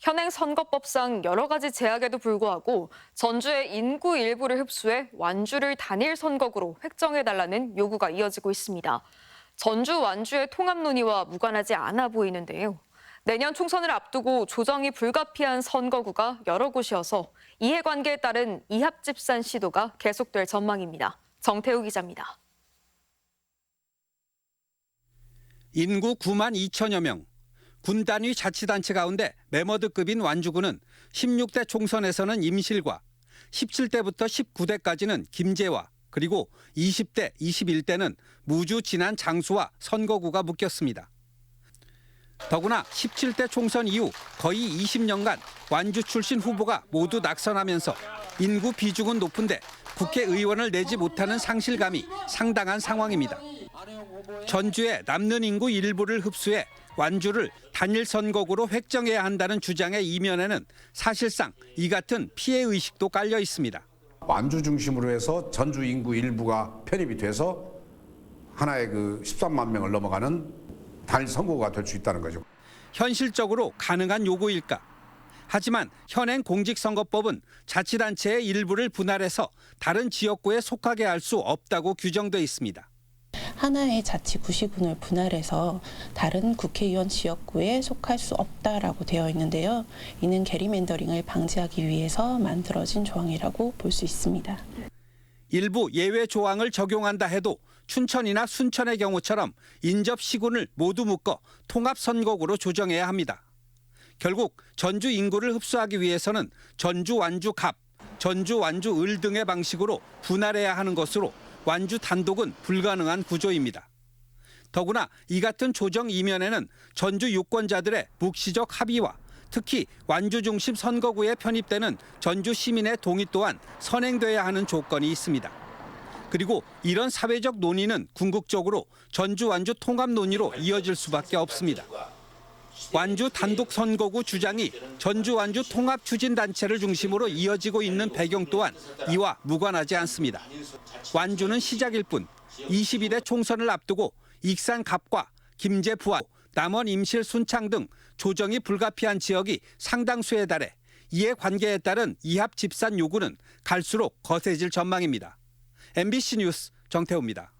현행 선거법상 여러 가지 제약에도 불구하고 전주의 인구 일부를 흡수해 완주를 단일 선거구로 획정해달라는 요구가 이어지고 있습니다. 전주 완주의 통합 논의와 무관하지 않아 보이는데요. 내년 총선을 앞두고 조정이 불가피한 선거구가 여러 곳이어서 이해관계에 따른 이합집산 시도가 계속될 전망입니다. 정태우 기자입니다. 인구 9만 2천여 명, 군 단위 자치단체 가운데 매머드급인 완주군은 16대 총선에서는 임실과 17대부터 19대까지는 김제와 그리고 20대, 21대는 무주 진안 장수와 선거구가 묶였습니다. 더구나 17대 총선 이후 거의 20년간 완주 출신 후보가 모두 낙선하면서 인구 비중은 높은데 국회의원을 내지 못하는 상실감이 상당한 상황입니다. 전주의 남는 인구 일부를 흡수해 완주를 단일 선거구로 획정해야 한다는 주장의 이면에는 사실상 이 같은 피해의식도 깔려 있습니다. 완주 중심으로 해서 전주 인구 일부가 편입이 돼서 하나의 13만 명을 넘어가는 단일 선거구가 될 수 있다는 거죠. 현실적으로 가능한 요구일까? 하지만 현행 공직선거법은 자치단체의 일부를 분할해서 다른 지역구에 속하게 할 수 없다고 규정돼 있습니다. 하나의 자치구시군을 분할해서 다른 국회의원 지역구에 속할 수 없다라고 되어 있는데요. 이는 게리맨더링을 방지하기 위해서 만들어진 조항이라고 볼 수 있습니다. 일부 예외 조항을 적용한다 해도 춘천이나 순천의 경우처럼 인접 시군을 모두 묶어 통합선거구로 조정해야 합니다. 결국 전주 인구를 흡수하기 위해서는 전주 완주 갑, 전주 완주 을 등의 방식으로 분할해야 하는 것으로 완주 단독은 불가능한 구조입니다. 더구나 이 같은 조정 이면에는 전주 유권자들의 묵시적 합의와 특히 완주 중심 선거구에 편입되는 전주 시민의 동의 또한 선행돼야 하는 조건이 있습니다. 그리고 이런 사회적 논의는 궁극적으로 전주 완주 통합 논의로 이어질 수밖에 없습니다. 완주 단독 선거구 주장이 전주 완주 통합 추진 단체를 중심으로 이어지고 있는 배경 또한 이와 무관하지 않습니다. 완주는 시작일 뿐 22대 총선을 앞두고 익산 갑과 김제 부안, 남원 임실 순창 등 조정이 불가피한 지역이 상당수에 달해 이해관계에 따른 이합집산 요구는 갈수록 거세질 전망입니다. MBC 뉴스 정태우입니다.